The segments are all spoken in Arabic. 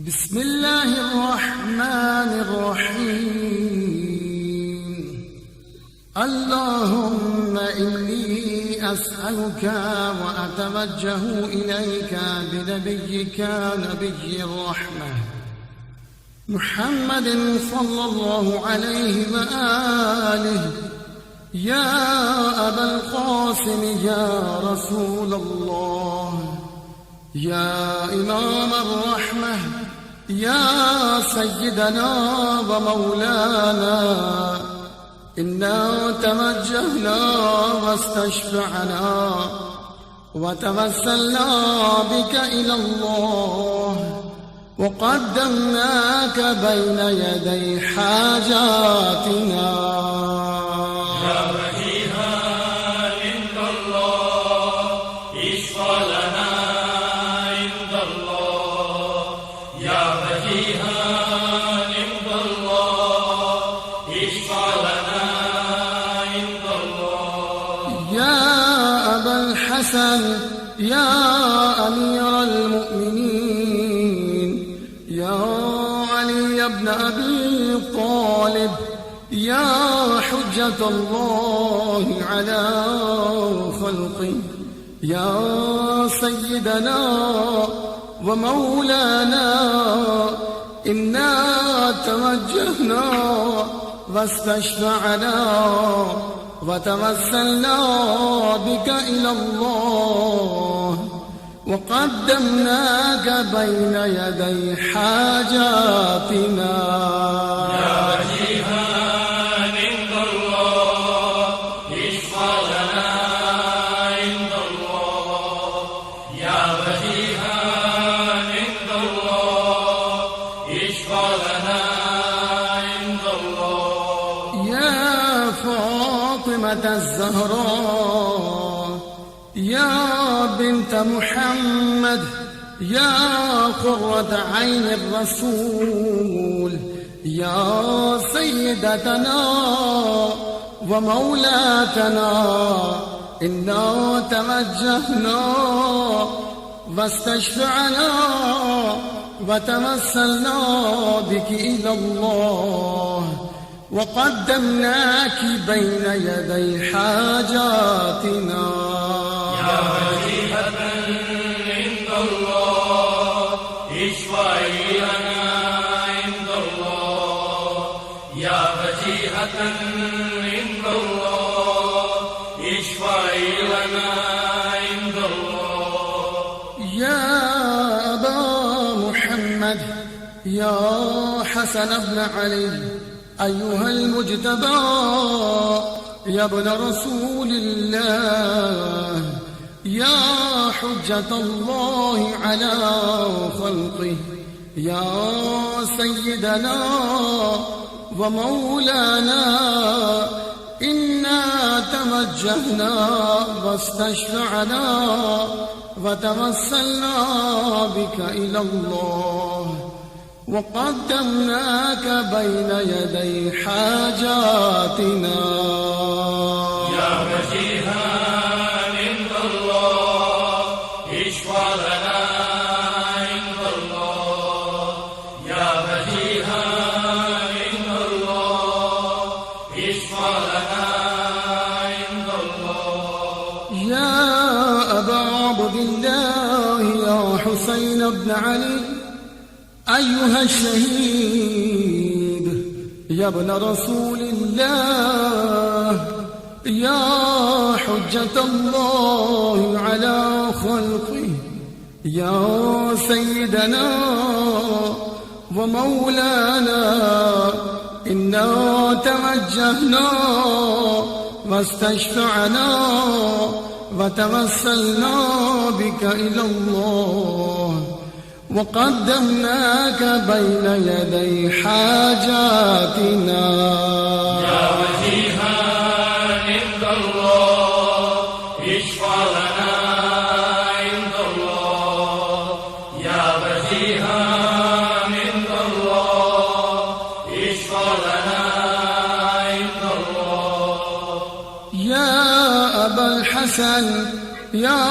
بسم الله الرحمن الرحيم. اللهم إني أسألك وأتوجه إليك بنبيك نبي الرحمة محمد صلى الله عليه وآله، يا أبا القاسم يا رسول الله، يا إمام الرحمة، يا سيدنا ومولانا، إنا توجهنا واستشفعنا وتوسلنا بك إلى الله، وقدمناك بين يدي حاجاتنا. يا وجيها عند الله اشفع لنا عند الله، يا وجيها عند الله اشفع لنا عند الله. يا أبا الحسن يا أمير المؤمنين، يا علي بن أبي طالب، يا حجة الله على خلقه، يا سيدنا ومولانا، إنا توجهنا واستشفعنا وتوسلنا بك إلى الله، وقدمناك بين يدي حاجاتنا. يا وجيها عند الله اشفع لنا عند الله، يا وجيها عند الله اشفع لنا عند الله. يا فاطمة الزهراء، يا بنت محمد، يا قرة عين الرسول، يا سيدتنا ومولاتنا، إنا توجهنا واستشفعنا وتوسلنا بك إلى الله، وقدمناك بين يدي حاجاتنا. يا وجيهة عند الله اشفعي لنا عند الله، يا وجيهة عند الله اشفعي لنا عند الله. يا أبا محمد، يا حسن بن علي، أيها المجتبى، يا ابن رسول الله، يا حجة الله على خلقه، يا سيدنا ومولانا، إنا توجهنا واستشفعنا وتوسلنا بك إلى الله، وقدمناك بين يدي حاجاتنا. يا وجيها عند الله اشفع لنا عند الله، يا وجيها عند الله اشفع لنا عند الله. يا أبا عبد الله، يا حسين بن علي، أيها الشهيد، يا ابن رسول الله، يا حجة الله على خلقه، يا سيدنا ومولانا، إنا توجهنا واستشفعنا وتوسلنا بك إلى الله، وقدمناك بين يدي حاجاتنا. يا وجيها عند الله اشفع لنا عند الله، يا وجيها عند الله اشفع لنا عند الله. يا أبا الحسن يا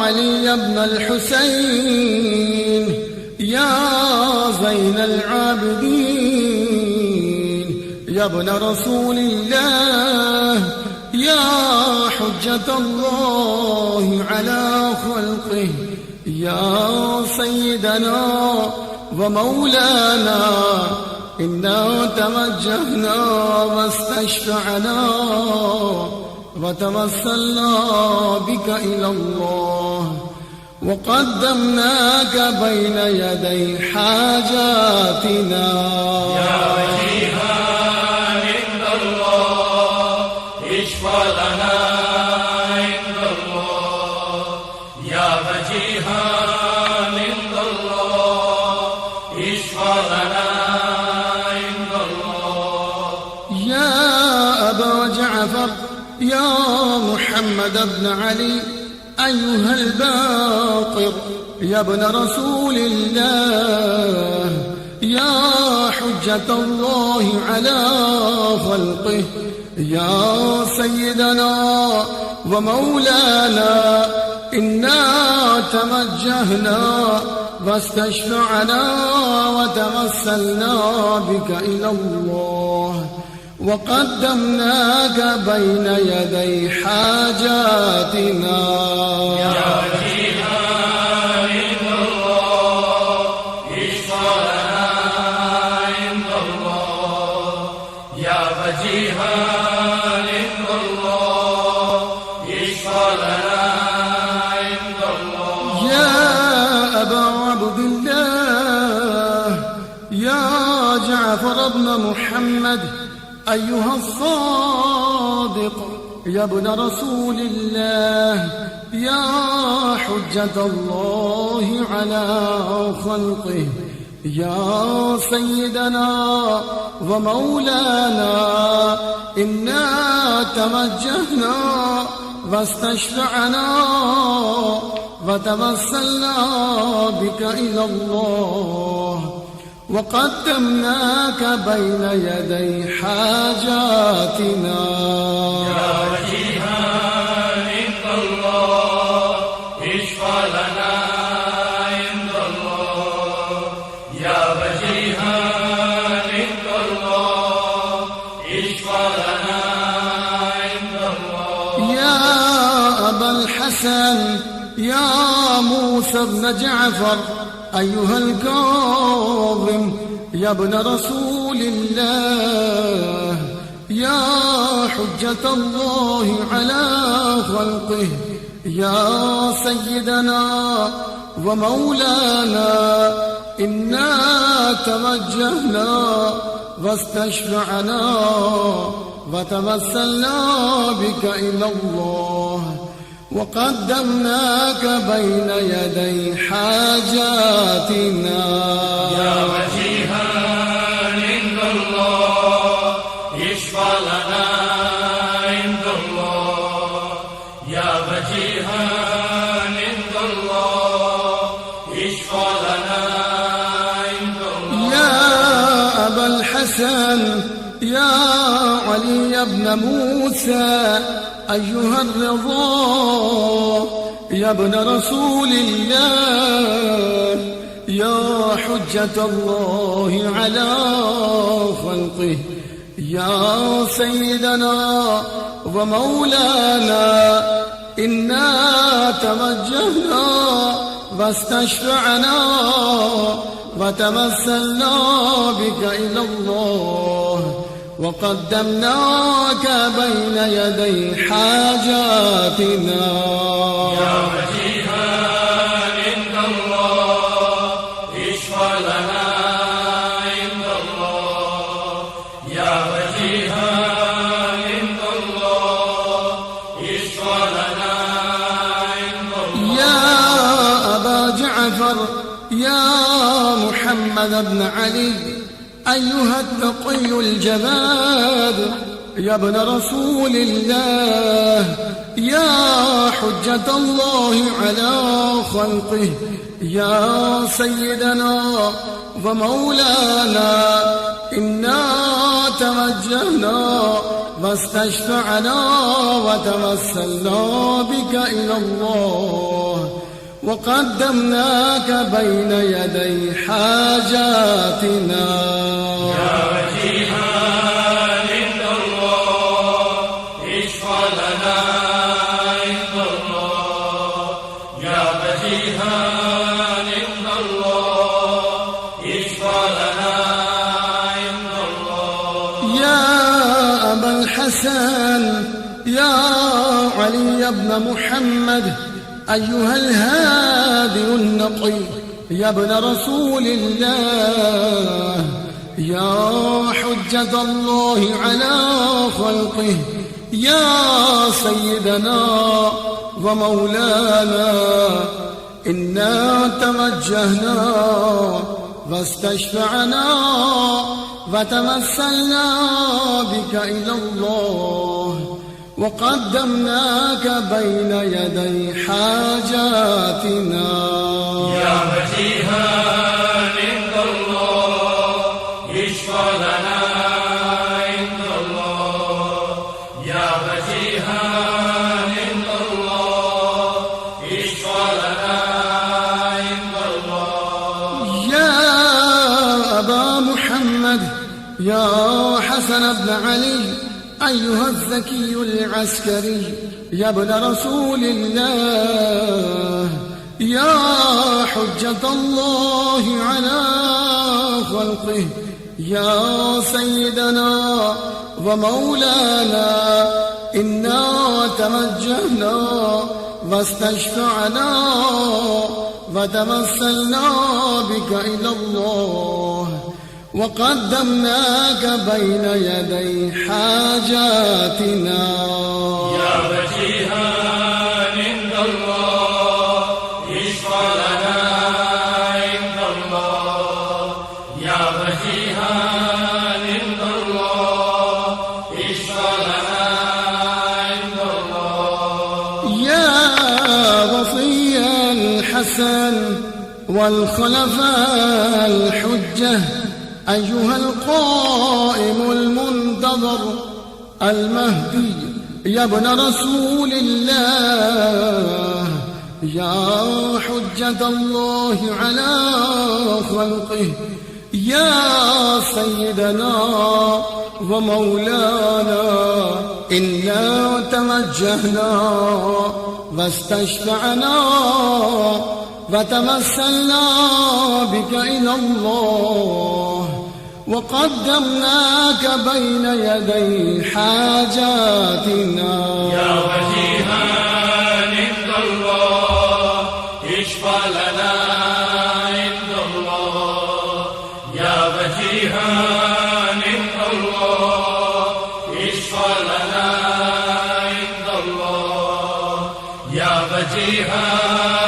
علي بن الحسين يا زين العابدين يا ابن رسول الله يا حجة الله على خلقه يا سيدنا ومولانا إنا توجهنا واستشفعنا وتوسلنا بك إلى الله وقدمناك بين يدي حاجاتنا يا وجيها عند الله اشفع لنا عند الله يا وجيها عند الله اشفع لنا عند الله يا أبا جعفر يا محمد بن علي أيها الباقر يا ابن رسول الله يا حجة الله على خلقه يا سيدنا ومولانا إنا توجهنا واستشفعنا وتوسلنا بك إلى الله وقدمناك بين يدي حاجاتنا يا وجيها عند الله اشفع لنا عند الله يا وجيها عند الله اشفع لنا عند الله يا أبا عبد الله يا جعفر بن محمد أيها الصادق يا ابن رسول الله يا حجة الله على خلقه يا سيدنا ومولانا إنا توجهنا واستشفعنا وتوسلنا بك إلى الله وقدمناك بين يدي حاجاتنا يا وجيها عند الله اشفع لنا عند الله يا وجيها عند الله اشفع لنا عند الله يا أبا الحسن يا موسى بن جعفر أيها الكاظم يا ابن رسول الله يا حجة الله على خلقه يا سيدنا ومولانا إنا توجهنا واستشفعنا وتوسلنا بك إلى الله وقدمناك بين يدي حاجاتنا يا وجيها عند الله اشفع لنا عند الله يا وجيها عند الله اشفع لنا عند الله يا أبا الحسن يا علي بن موسى أيها الرضا يا ابن رسول الله يا حجة الله على خلقه يا سيدنا ومولانا إنا توجهنا واستشفعنا وتوسلنا بك إلى الله وقدمناك بين يدي حاجاتنا يا وجيها عند الله اشفع لنا عند الله يا وجيها عند الله اشفع لنا عند الله يا أبا جعفر يا محمد بن علي أيها التقي الجواد يا ابن رسول الله يا حجة الله على خلقه يا سيدنا ومولانا إنا توجهنا واستشفعنا وتوسلنا بك إلى الله وقدمناك بين يدي حاجاتنا يا وجيها عند الله اشفع لنا عند الله يا وجيها عند الله اشفع لنا عند الله يا أبا الحسن يا علي بن محمد أيها الهادي النقي يا ابن رسول الله يا حجة الله على خلقه يا سيدنا ومولانا إنا توجهنا واستشفعنا وتمثلنا بك إلى الله وقدمناك بين يدي حاجاتنا يا وجيها عند الله اشفع لنا عند الله يا وجيها عند الله اشفع لنا عند الله يا أبا محمد يا حسن بن علي أيها الذكي العسكري يا ابن رسول الله يا حجة الله على خلقه يا سيدنا ومولانا إنا توجهنا واستشفعنا وتمثلنا بك إلى الله وقدمناك بين يدي حاجاتنا يا وجيها عند الله اشفع لنا عند الله يا وجيها عند الله اشفع لنا عند الله يا وصي الحسن والخلفاء الحجة أيها القائم المنتظر المهدي يا ابن رسول الله يا حجة الله على خلقه يا سيدنا ومولانا إنا توجهنا واستشفعنا وتمثلنا بك إلى الله وقدمناك بين يدي حاجاتنا يا وجيها عند الله اشفع لنا عند الله يا وجيها عند الله اشفع لنا عند الله يا وجيها